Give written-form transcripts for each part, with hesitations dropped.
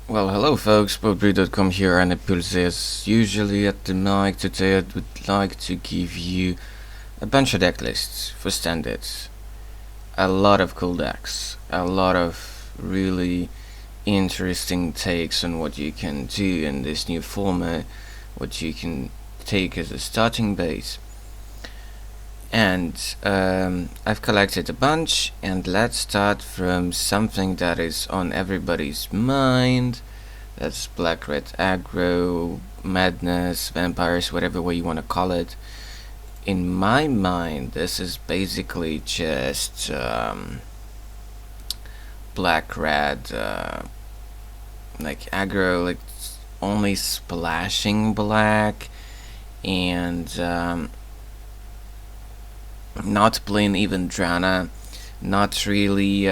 Well, hello folks, Brews.com here, and as usually at the mic. Today I would like to give you a bunch of deck lists for standards. A lot of cool decks, a lot of really interesting takes on what you can do in this new format, what you can take as a starting base. And I've collected a bunch, and let's start from something that is on everybody's mind. That's black red aggro, madness, vampires, whatever way you want to call it. In my mind, this is basically just black red, like aggro, like only splashing black, and not playing even Drana, not really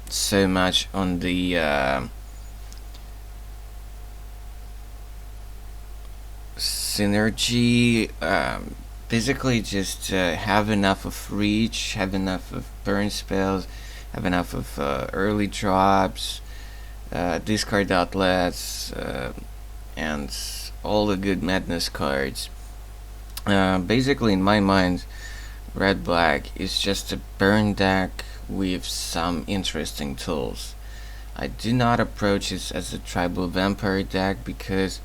so much on the synergy. Basically just have enough of reach, have enough of burn spells, have enough of early drops, discard outlets, and all the good madness cards. Basically, in my mind, red black is just a burn deck with some interesting tools. I do not approach it as a tribal vampire deck because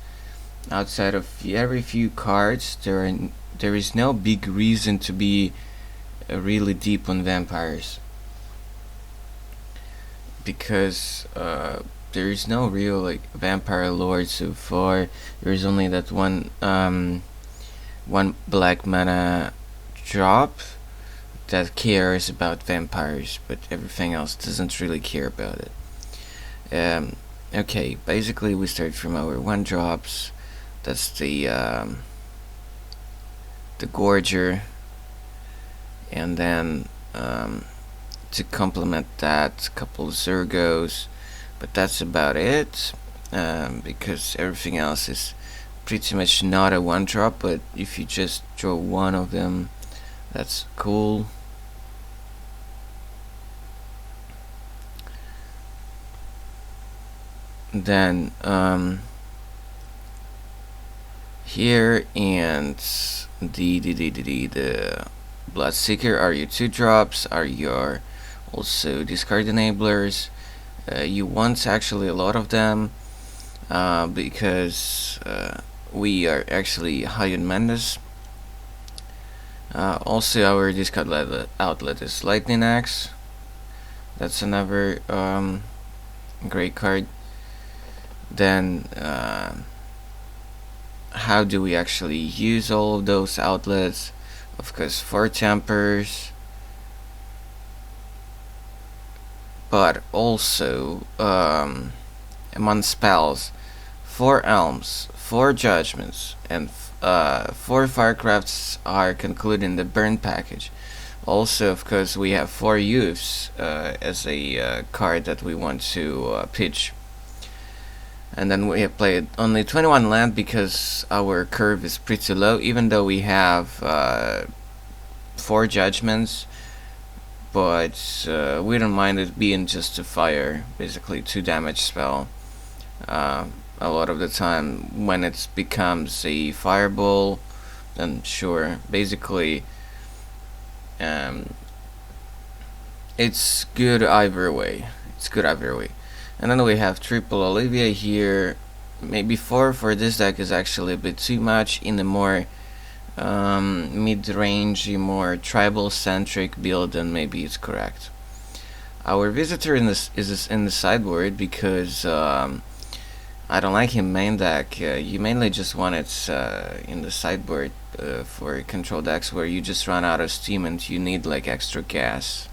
outside of very few cards, there is no big reason to be really deep on vampires, because there is no real like vampire lore so far. There is only that one black mana drop that cares about vampires, but everything else doesn't really care about it. Okay, basically we start from our 1-drops. That's the Gorger, and then to complement that, a couple of Zergos, but that's about it, because everything else is pretty much not a 1-drop, but if you just draw one of them, that's cool. Then here and the Bloodseeker are your 2-drops, are your also discard enablers. You want actually a lot of them, because we are actually high on Mendes. Also, our discard outlet is Lightning Axe. That's another great card. Then, how do we actually use all of those outlets? Of course, 4 Tempers, but also among spells, 4 Elms, 4 Judgments, and 4 Firecrafts are concluded in the burn package. Also, of course, we have 4 Youths as a card that we want to pitch. And then we have played only 21 land because our curve is pretty low, even though we have 4 Judgments, but we don't mind it being just a fire, basically 2 damage spell. A lot of the time when it becomes a fireball, then sure, basically it's good either way. And then we have triple Olivia here. Maybe 4 for this deck is actually a bit too much in the more mid-range, more tribal-centric build, then maybe it's correct. Our visitor is in the sideboard because I don't like him main deck. You mainly just want it in the sideboard for control decks where you just run out of steam and you need like extra gas.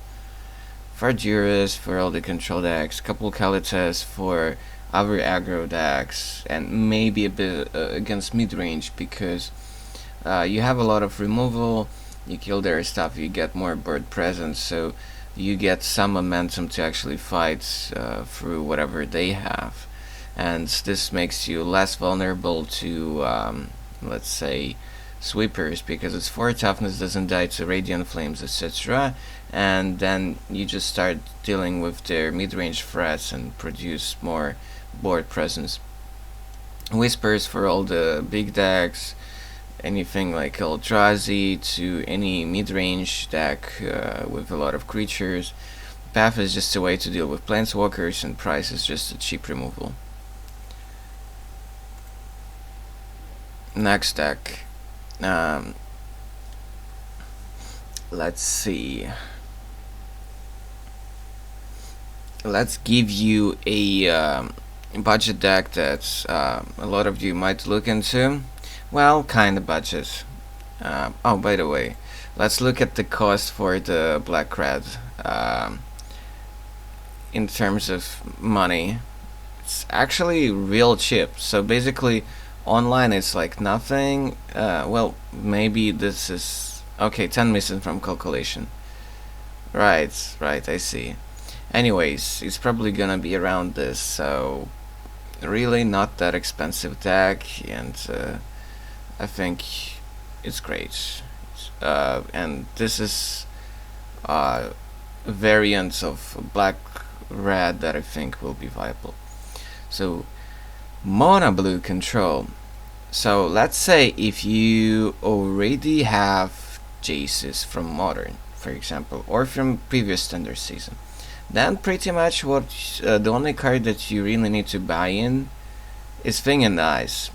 For Juris, for all the control decks, couple Kalitas for our aggro decks, and maybe a bit against mid-range because you have a lot of removal, you kill their stuff, you get more board presence, so you get some momentum to actually fight through whatever they have. And this makes you less vulnerable to, let's say, sweepers, because its 4 toughness doesn't die to radiant flames, etc. and then you just start dealing with their mid-range threats and produce more board presence. Whispers for all the big decks, anything like Eldrazi to any mid-range deck with a lot of creatures. Path is just a way to deal with planeswalkers, and price is just a cheap removal. Next deck. Let's see. Let's give you a budget deck that a lot of you might look into. Well, kind of budget. Oh, by the way, let's look at the cost for the black red. In terms of money, it's actually real cheap. So basically, online it's like nothing. Well, maybe this is okay. 10 missing from calculation. Right, I see. Anyways, it's probably gonna be around this. So really not that expensive deck, and I think it's great. And this is variants of black red that I think will be viable. So mono blue control. So let's say if you already have Jaces from Modern, for example, or from previous standard season, then pretty much what the only card that you really need to buy in is Thing and Ice,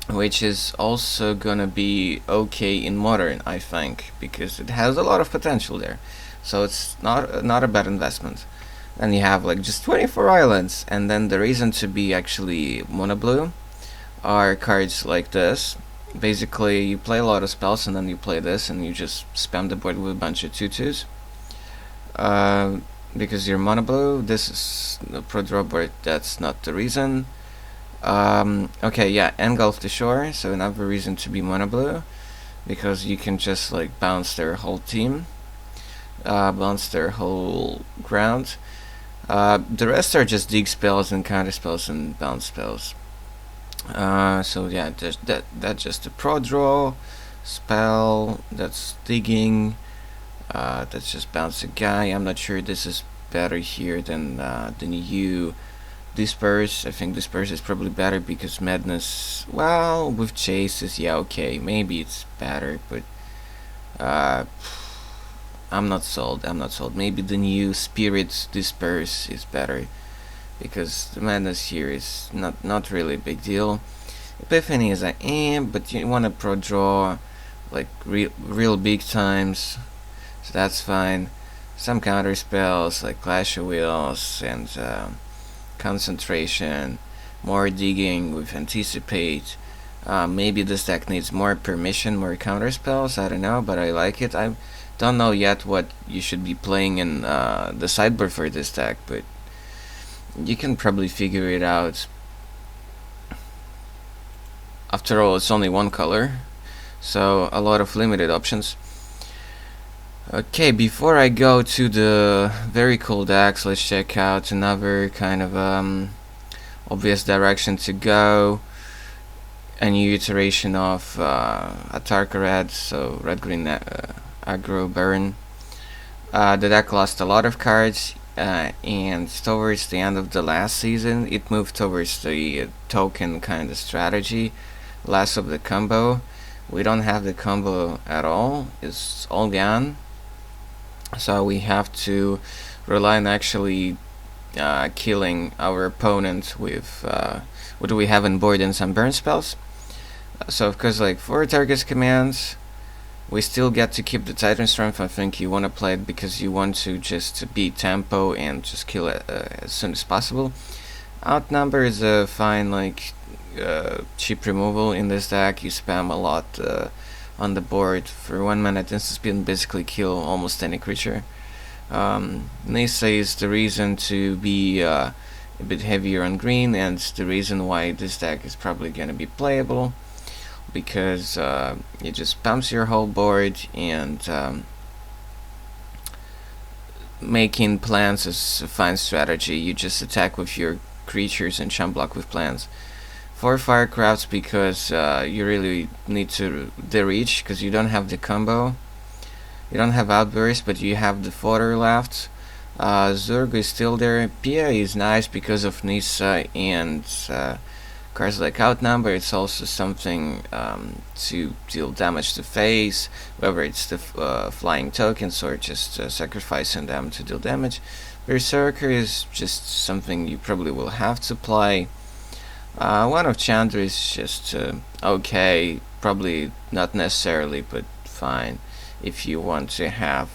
which is also gonna be okay in Modern, I think, because it has a lot of potential there. So it's not a bad investment. Then you have like just 24 islands, and then the reason to be actually mono blue are cards like this. Basically, you play a lot of spells, and then you play this, and you just spam the board with a bunch of 2/2s. Because you're mono blue, this is the pro draw board. That's not the reason. Okay, yeah, engulf the shore. So another reason to be mono blue, because you can just like bounce their whole team, bounce their whole ground. The rest are just dig spells and counter spells and bounce spells. So yeah, that's just a pro draw spell. That's digging. That's just bounce a guy. I'm not sure this is better here than you. Disperse. I think Disperse is probably better because Madness. Well, with Chases, yeah, okay, maybe it's better, but I'm not sold. Maybe the new Spirit Disperse is better, because the Madness here is not really a big deal. Epiphany is but you want to pro draw like real big times, so that's fine. Some counter spells like Clash of Wheels and Concentration, more digging with Anticipate. Maybe this deck needs more permission, more counter spells. I don't know, but I like it. I don't know yet what you should be playing in the sideboard for this deck, but you can probably figure it out. After all, it's only one color, so a lot of limited options. Okay, before I go to the very cool decks, let's check out another kind of obvious direction to go. A new iteration of aristocrats, so red green aggro burn. The deck lost a lot of cards, and towards the end of the last season, it moved towards the token kind of strategy, less of the combo. We don't have the combo at all; it's all gone. So we have to rely on actually killing our opponent with what do we have on board and some burn spells. So of course, like for target's commands, we still get to keep the Titan Strength. I think you want to play it because you want to just beat tempo and just kill it as soon as possible. Outnumber is a fine like cheap removal in this deck. You spam a lot on the board for 1 minute instant speed and basically kill almost any creature. Nisa is the reason to be a bit heavier on green, and the reason why this deck is probably going to be playable, because it just pumps your whole board, and making plans is a fine strategy. You just attack with your creatures and chump block with plans. For Firecrafts, because you really need to the reach, because you don't have the combo. You don't have outburst, but you have the fodder left. Zurg is still there. Pia is nice because of Nisa and cards like Outnumber. It's also something to deal damage to face, whether it's the flying tokens or just sacrificing them to deal damage. Berserker is just something you probably will have to play. One of Chandra is just okay, probably not necessarily, but fine if you want to have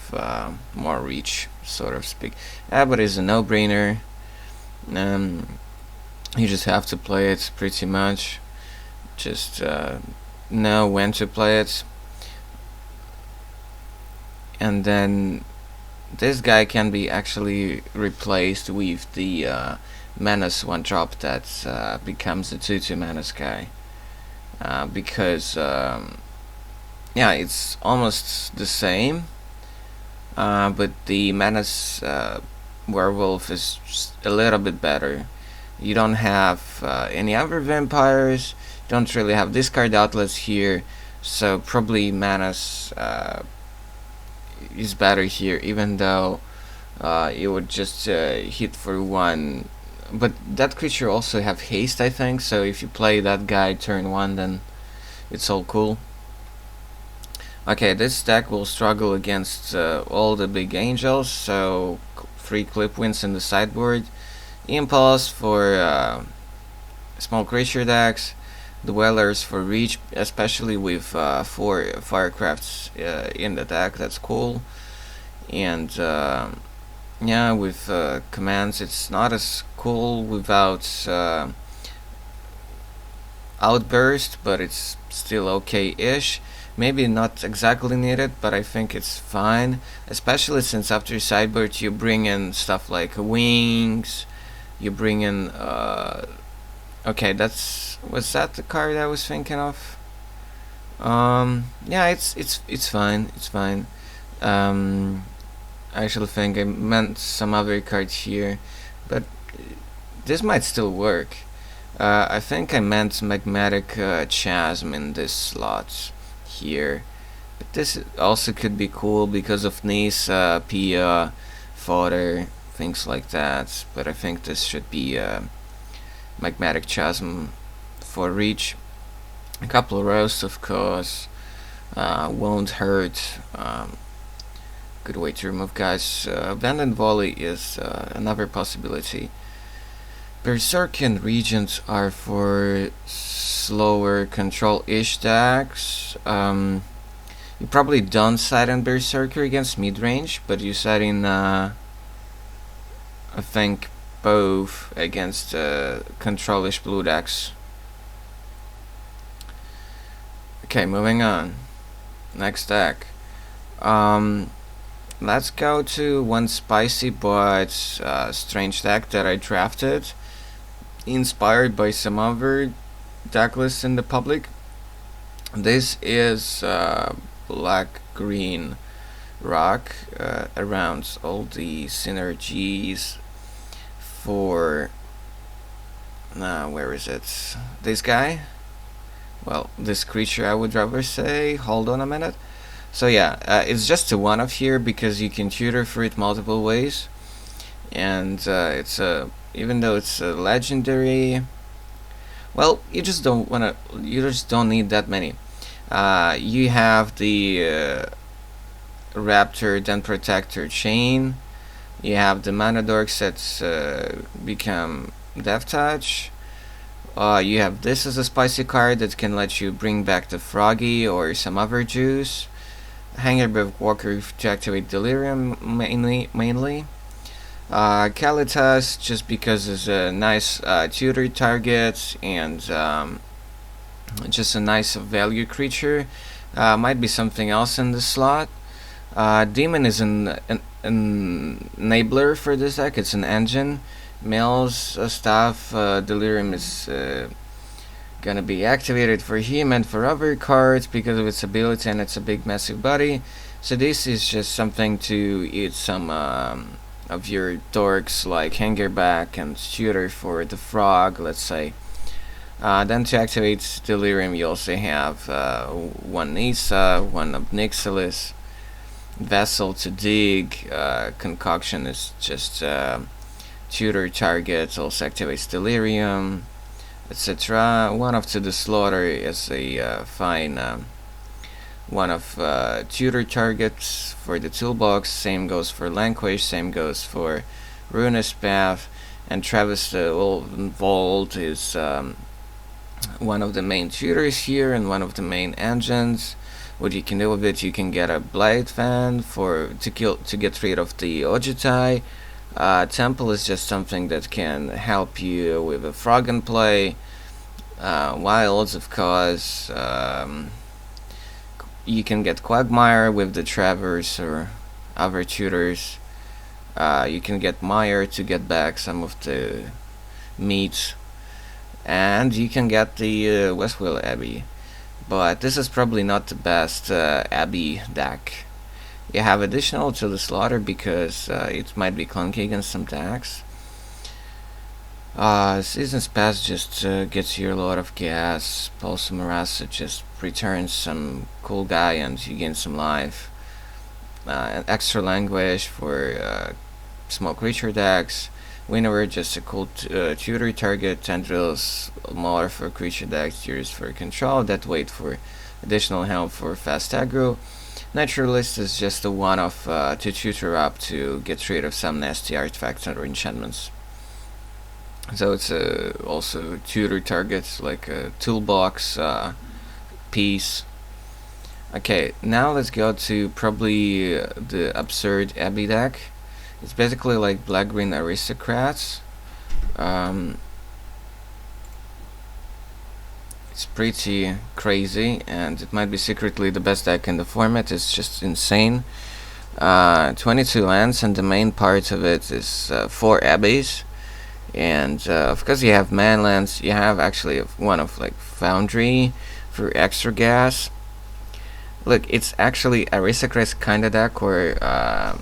more reach, sort of speak. Abbott is a no-brainer. You just have to play it pretty much. Just know when to play it. And then this guy can be actually replaced with the Menace 1-drop that becomes the 2/2 Menace guy. Because yeah, it's almost the same, but the Menace Werewolf is just a little bit better. You don't have any other vampires, don't really have discard outlets here, so probably Menace is better here, even though it would just hit for 1. But that creature also have haste, I think, so if you play that guy turn 1, then it's all cool. Okay, this deck will struggle against all the big angels, so 3 clip wins in the sideboard. Impulse for small creature decks, Dwellers for reach, especially with 4 Firecrafts in the deck, that's cool. And yeah, with commands it's not as cool without Outburst, but it's still okay-ish. Maybe not exactly needed, but I think it's fine, especially since after sideboard you bring in stuff like wings, you bring in okay, was that the card I was thinking of? Yeah, it's fine, it's fine. I actually think I meant some other cards here, but this might still work. I think I meant Magmatic Chasm in this slot here, but this also could be cool because of Nisa, Pia, Fodder, things like that. But I think this should be Magmatic Chasm for reach. A couple of roasts, of course, won't hurt. Good way to remove guys. Abandoned Volley is another possibility. Berserk and Regent are for slower control-ish decks. You probably don't side in Berserker against mid-range, but you side in, I think, both against control-ish blue decks. Okay, moving on. Next deck. Let's go to one spicy but strange deck that I drafted, inspired by some other deck lists in the public. This is black-green rock around all the synergies for where is it? This guy? Well, this creature I would rather say. Hold on a minute. So yeah, it's just a one-off here because you can tutor for it multiple ways, and it's a even though it's a legendary. Well, you just don't need that many. You have the Raptor, then Protector Chain. You have the Mana Dorks that become Death Touch. You have this as a spicy card that can let you bring back the Froggy or some other juice. Hangerbreath Walker to activate Delirium mainly. Kalitas just because it's a nice tutor target and just a nice value creature. Might be something else in the slot. Demon is an enabler for this deck. It's an engine. Mills stuff. Delirium is gonna be activated for him and for other cards because of its ability, and it's a big massive body. So this is just something to eat some of your dorks like Hangerback and Shooter for the frog, let's say. Then to activate Delirium you also have one Nisa, one of Nixilis. Vessel to dig. Concoction is just tutor targets. Also activates delirium, etc. One of to the slaughter is a fine one of tutor targets for the toolbox. Same goes for Lanquish. Same goes for Ruinous Path. And Travis the Vault is one of the main tutors here and one of the main engines. What you can do with it, you can get a Blade Fan to get rid of the Ojitai. Temple is just something that can help you with a frog and play. Wilds, of course. You can get Quagmire with the Traverse or other tutors. You can get Mire to get back some of the meat. And you can get the Westwheel Abbey. But this is probably not the best Abbey deck. You have additional to the slaughter because it might be clunky against some decks. Seasons Pass just gets you a lot of gas. Pulse Marasa just returns some cool guy and you gain some life. Extra Languish for small creature decks. Winnower just a cool tutor target. Tendrils more for creature decks. Tutors for control. That wait for additional help for fast aggro. Naturalist is just a one-off to tutor up to get rid of some nasty artifacts or enchantments. So it's also tutor targets like a toolbox piece. Okay, now let's go to probably the absurd Abbey deck. It's basically like black-green aristocrats. It's pretty crazy, and it might be secretly the best deck in the format. It's just insane. 22 lands, and the main part of it is 4 abbeys. And of course you have manlands. You have actually one of like Foundry for extra gas. Look, it's actually aristocrats kinda deck, or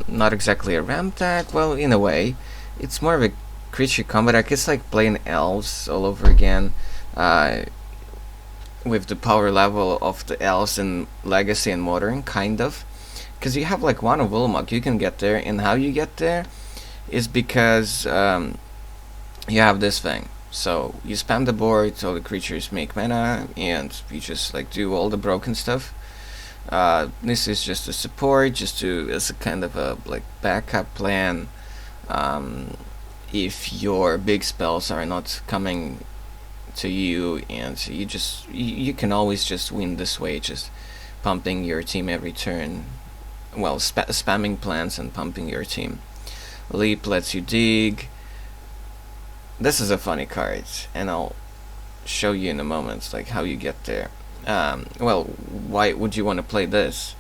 not exactly a ramp deck. Well, in a way, it's more of a creature combo deck. It's like playing elves all over again, with the power level of the elves in Legacy and Modern, kind of. Because you have like one of Ulamog, you can get there, and how you get there is because you have this thing. So you spam the board, all the creatures make mana, and you just like do all the broken stuff. This is just a support, just to as a kind of a like backup plan. If your big spells are not coming to you, and you can always just win this way, just pumping your team every turn. Well, spamming plants and pumping your team. Leap lets you dig. This is a funny card, and I'll show you in a moment like how you get there. Well, why would you want to play this?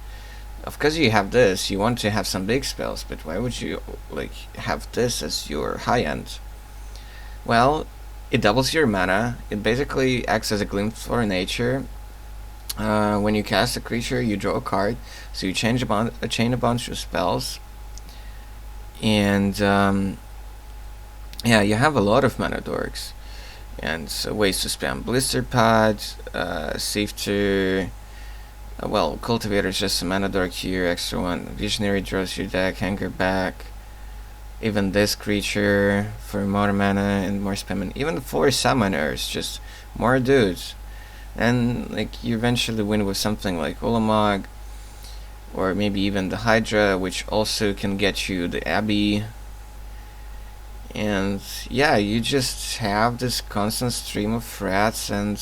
Of course you have this, you want to have some big spells, but why would you like have this as your high end? Well, it doubles your mana. It basically acts as a glimpse for nature. When you cast a creature, you draw a card, so you chain a bunch of spells, and yeah, you have a lot of mana dorks. And ways to spam Blister Pod, Sifter, well, Cultivator is just a mana dork here, extra one. Visionary draws your deck, Hanger back. Even this creature for more mana and more spam, and even 4 summoners, just more dudes. And like you eventually win with something like Ulamog, or maybe even the Hydra, which also can get you the Abbey. And yeah, you just have this constant stream of threats, and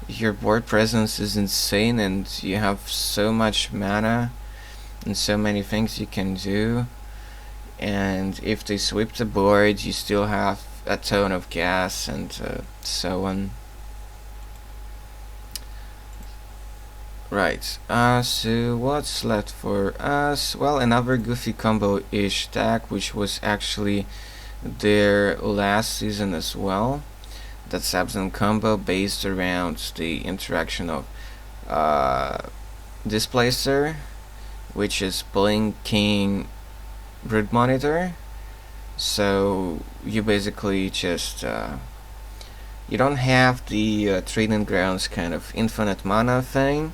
your board presence is insane, and you have so much mana and so many things you can do. And if they sweep the board, you still have a ton of gas, and so on. Right, so what's left for us? Well, another goofy combo-ish deck, which was actually their last season as well. That's Absent combo based around the interaction of Displacer, which is blinking Brood Monitor. So you basically just you don't have the Trading Grounds kind of infinite mana thing,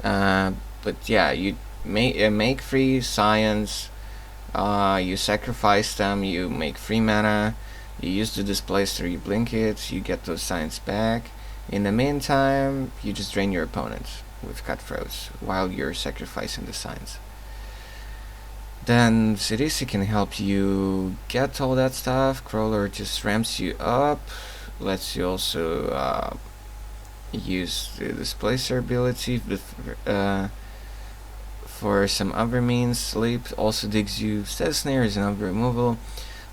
but yeah, you make free science. You sacrifice them, you make free mana, you use the displacer, you blink it, you get those science back. In the meantime, you just drain your opponent with cutthroats while you're sacrificing the science. Then Sidisi can help you get all that stuff. Crawler just ramps you up, lets you also use the displacer ability for some other means. Sleep also digs you. Status Snare is another removal.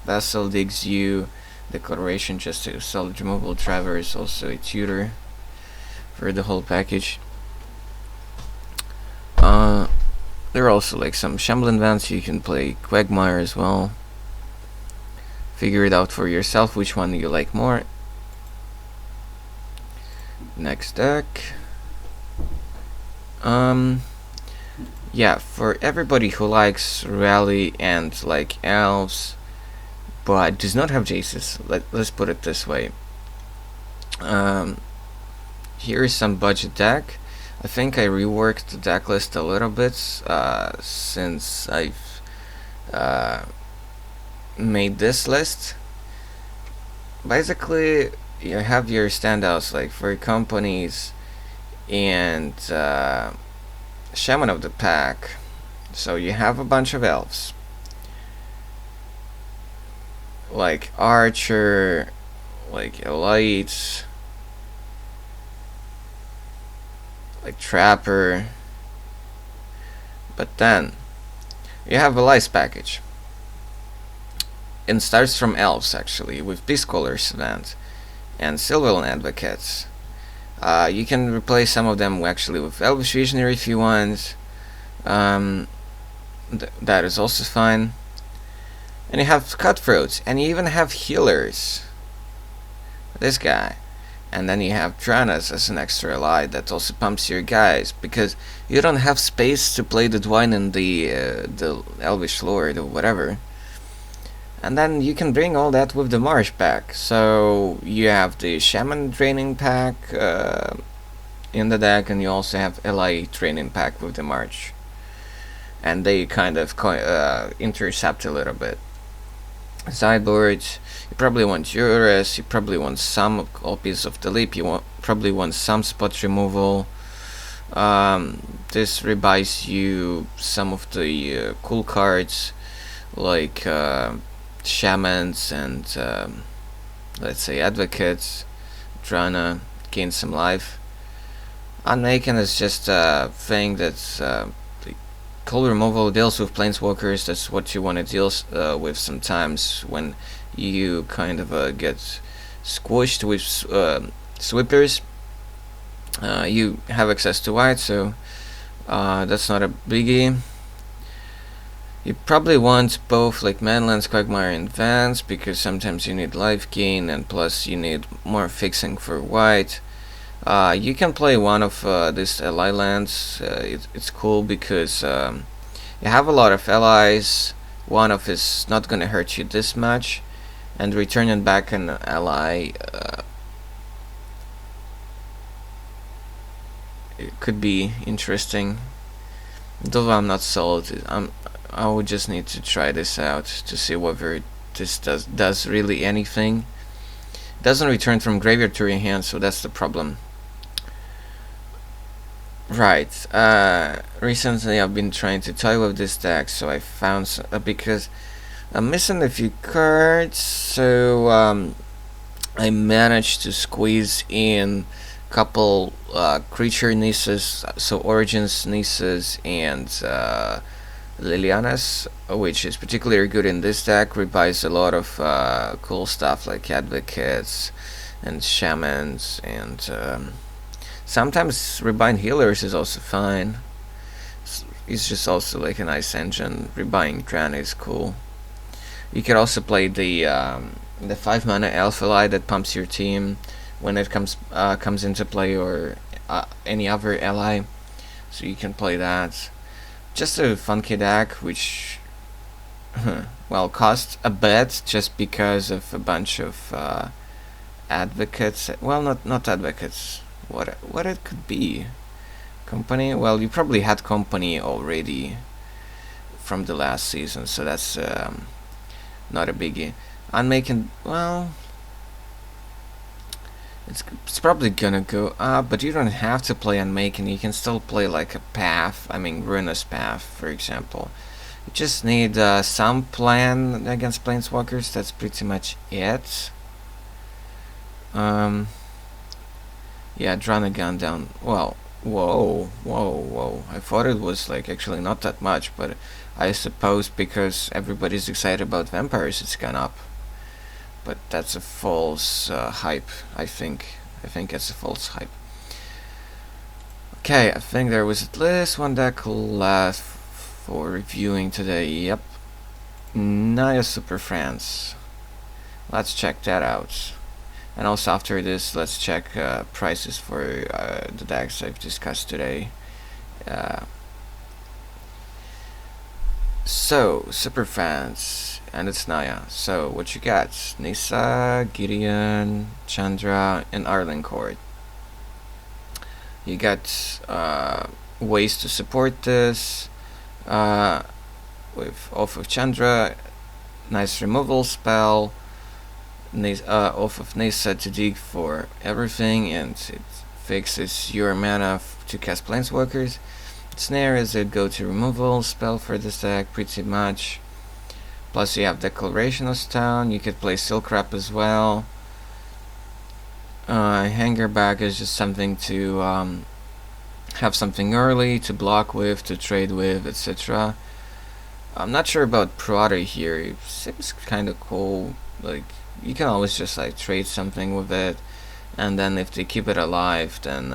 Vessel digs you. Declaration just a solid removal. Traverse also a tutor for the whole package. There are also like some Shambling Vents. You can play Quagmire as well. Figure it out for yourself which one you like more. Next deck. Yeah, for everybody who likes Rally and like elves, but does not have Jaces, let's put it this way. Here is some budget deck. I think I reworked the deck list a little bit since I've made this list. Basically, you have your standouts like for companies and Shaman of the Pack. So you have a bunch of elves like Archer, like Elite, like Trapper, but then you have a Lice package. It starts from elves actually, with Beast Caller Savant and Silverland Advocates. You can replace some of them actually with Elvish Visionary if you want. That is also fine. And you have Cutthroats, and you even have Healers. This guy. And then you have Dranas as an extra ally that also pumps your guys, because you don't have space to play the Dwayne and the Elvish Lord or whatever. And then you can bring all that with the Marsh pack. So you have the Shaman training pack in the deck, and you also have LI training pack with the March. And they kind of intercept a little bit. Sideboards, you probably want Eurus, you probably want some copies of the Leap, you probably want some spot removal. This rebuys you some of the cool cards, like Shamans and let's say Advocates. Drana, gain some life. Unmaken is just a thing that's cold removal deals with planeswalkers. That's what you want to deal with sometimes when you kind of get squished with sweepers. You have access to white, so that's not a biggie. You probably want both like Manlands, Quagmire, and Vance, because sometimes you need life gain, and plus you need more fixing for white. You can play one of these ally lands. It's cool because you have a lot of allies. One of is not gonna hurt you this much, and returning back an ally it could be interesting. Though I'm not sold. I would just need to try this out to see whether this does really anything. It doesn't return from graveyard to your hand, so that's the problem. Right. Recently I've been trying to toy with this deck, so I found because I'm missing a few cards, so I managed to squeeze in a couple creature nieces, so Origins nieces and Lilianas, which is particularly good in this deck. Rebuys a lot of cool stuff like Advocates and Shamans, and sometimes Rebuying Healers is also fine. It's just also like a nice engine. Rebuying Drana is cool. You can also play the 5 mana Alpha Light that pumps your team when it comes into play, or any other ally. So you can play that. Just a funky deck, which well, costs a bit just because of a bunch of Advocates. Well, not Advocates. What it could be? Company? Well, you probably had company already from the last season, so that's not a biggie. Unmaking, well, it's probably gonna go up, but you don't have to play Unmaking. You can still play like a path, I mean Ruinous Path, for example. You just need some plan against Planeswalkers, that's pretty much it. Yeah, drawn a gun down. Well, whoa. I thought it was like actually not that much, but I suppose because everybody's excited about vampires, it's gone up. But that's a false hype, I think. I think it's a false hype. Okay, I think there was at least one deck left for reviewing today. Yep. Naya Super France. Let's check that out. And also after this, let's check prices for the decks I've discussed today. So, Super Fans, and it's Naya. So, what you got? Nisa, Gideon, Chandra, and Arlencourt. You got ways to support this. With off of Chandra, nice removal spell. Off of Nisa to dig for everything, and it fixes your mana to cast Planeswalkers. Snare is a go-to removal spell for this deck, pretty much. Plus you have Declaration of Stone, you could play Silk Wrap as well. Hangerback is just something to have something early, to block with, to trade with, etc. I'm not sure about Prada here, it seems kinda cool, like you can always just like trade something with it, and then if they keep it alive, then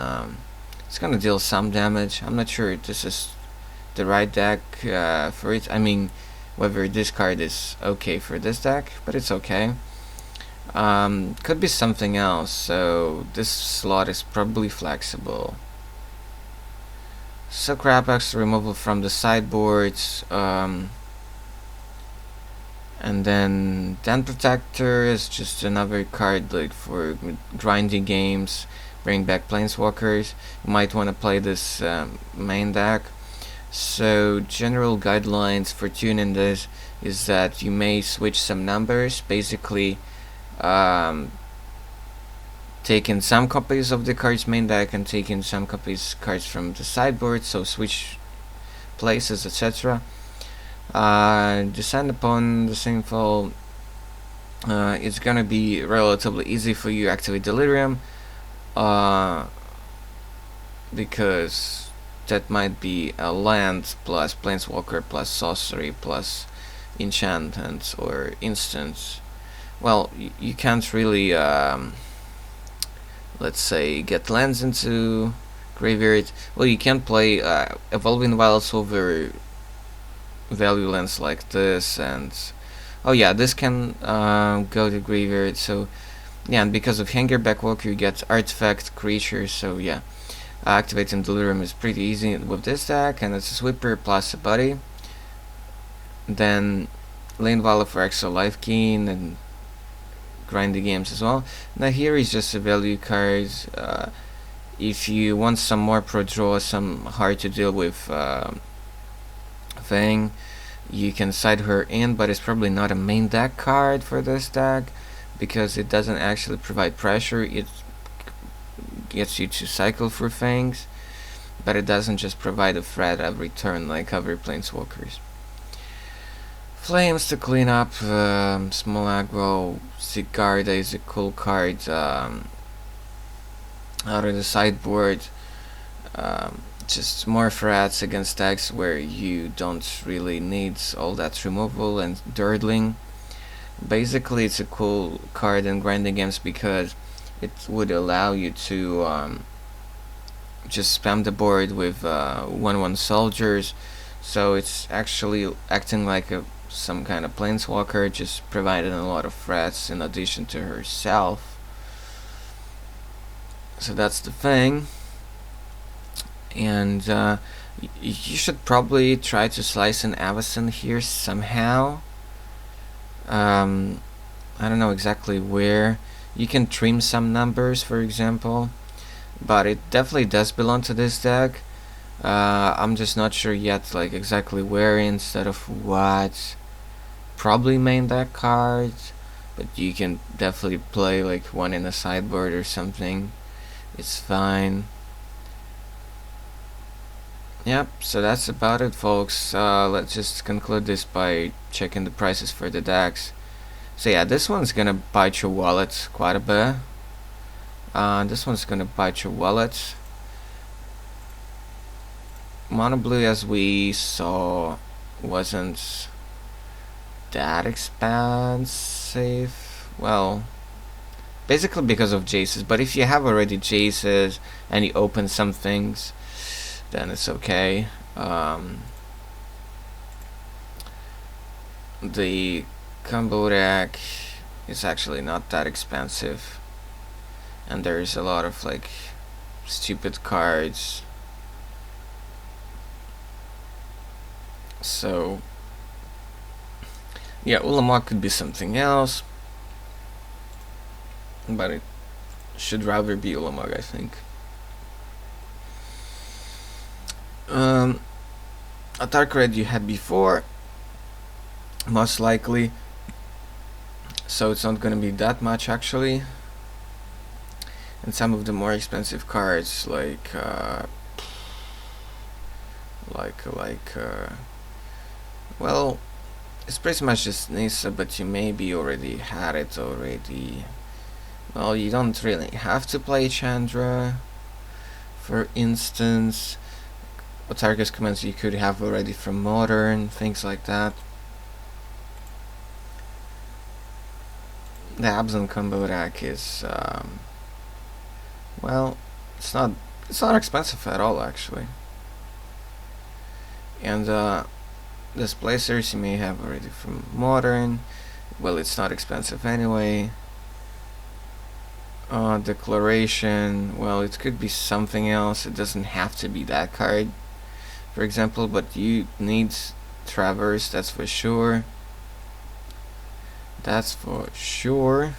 it's gonna deal some damage. I'm not sure if this is the right deck for it. I mean, whether this card is okay for this deck, but it's okay. Could be something else, so this slot is probably flexible. So Crapax removal from the sideboards. And then Den Protector is just another card like for grinding games, bring back Planeswalkers. You might want to play this main deck. So general guidelines for tuning this is that you may switch some numbers, basically taking some copies of the card's main deck and taking some copies cards from the sideboard, so switch places, etc. Descend upon the sinful. It's gonna be relatively easy for you to activate delirium, because that might be a land plus planeswalker plus sorcery plus enchantment or instance. Well, you can't really let's say get lands into graveyard. Well, you can play Evolving Wilds over value lands like this, and oh yeah, this can go to graveyard. So yeah, and because of Hangerback Walker you get artifact creatures, so yeah, activating Delirium is pretty easy with this deck, and it's a sweeper plus a buddy. Then Lane Valor for extra life gain and grindy games as well. Now here is just a value card. If you want some more pro draw, some hard to deal with thing, you can side her in, but it's probably not a main deck card for this deck because it doesn't actually provide pressure. It gets you to cycle through things, but it doesn't just provide a threat every turn like other planeswalkers. Flames to clean up, small aggro. Sigarda is a cool card out of the sideboard. Just more threats against decks where you don't really need all that removal and dirtling. Basically, it's a cool card in grinding games because it would allow you to just spam the board with 1/1 soldiers. So it's actually acting like some kind of planeswalker, just providing a lot of threats in addition to herself. So that's the thing. And you should probably try to slice an Avacyn here somehow. I don't know exactly where. You can trim some numbers, for example, but it definitely does belong to this deck. I'm just not sure yet, like exactly where instead of what. Probably main deck cards, but you can definitely play like one in the sideboard or something. It's fine. Yep, so that's about it, folks. Let's just conclude this by checking the prices for the decks. So yeah, this one's gonna bite your wallet quite a bit. This one's gonna bite your wallet. Mono blue, as we saw, wasn't that expensive. Well, basically because of Jaces, but if you have already Jaces and you open some things, then it's okay. The combo deck is actually not that expensive, and there's a lot of like stupid cards. So yeah, Ulamog could be something else, but it should rather be Ulamog, I think. A dark red you had before, most likely, so it's not gonna be that much actually. And some of the more expensive cards, well, it's pretty much just Nisa, but you maybe already had it already. Well, you don't really have to play Chandra, for instance. Otarka's commands you could have already from Modern, things like that. The Absent combo deck is, well, it's not expensive at all actually. And Displacers you may have already from Modern. Well, it's not expensive anyway. Declaration, well, it could be something else. It doesn't have to be that card, for example, but you need Traverse, that's for sure. That's for sure.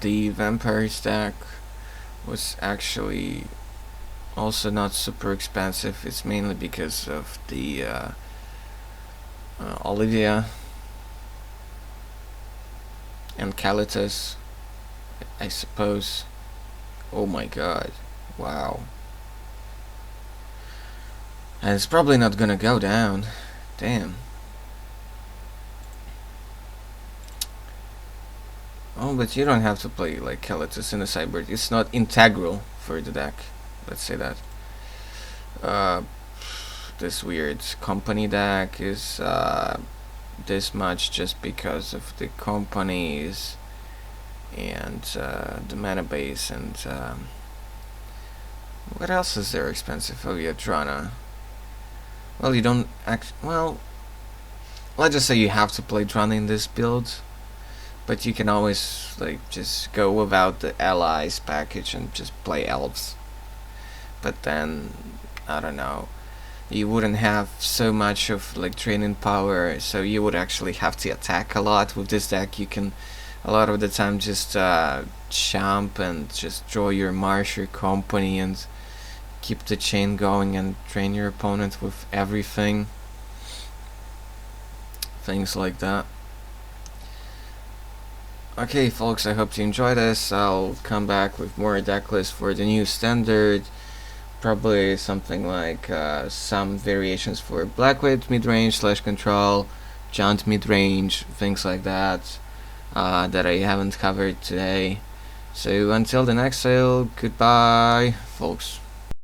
The Vampire stack was actually also not super expensive. It's mainly because of the Olivia and Calitus, I suppose. Oh my god, wow. And it's probably not gonna go down. Damn. Oh, but you don't have to play like Calitus in the sideboard. It's not integral for the deck. Let's say that. This weird company deck is this much just because of the companies and the mana base and what else is there expensive? Oh yeah, Drana. Well, you don't well, let's just say you have to play Drana in this build, but you can always like just go without the allies package and just play elves. But then I don't know, you wouldn't have so much of like training power, so you would actually have to attack a lot with this deck. You can a lot of the time just champ and just draw your marsh, your company, and keep the chain going and train your opponent with everything. Things like that. Okay folks, I hope you enjoy this. I'll come back with more deck lists for the new standard. Probably something like some variations for Black-White midrange / control, Giant midrange, things like that, that I haven't covered today. So until the next sale, goodbye folks.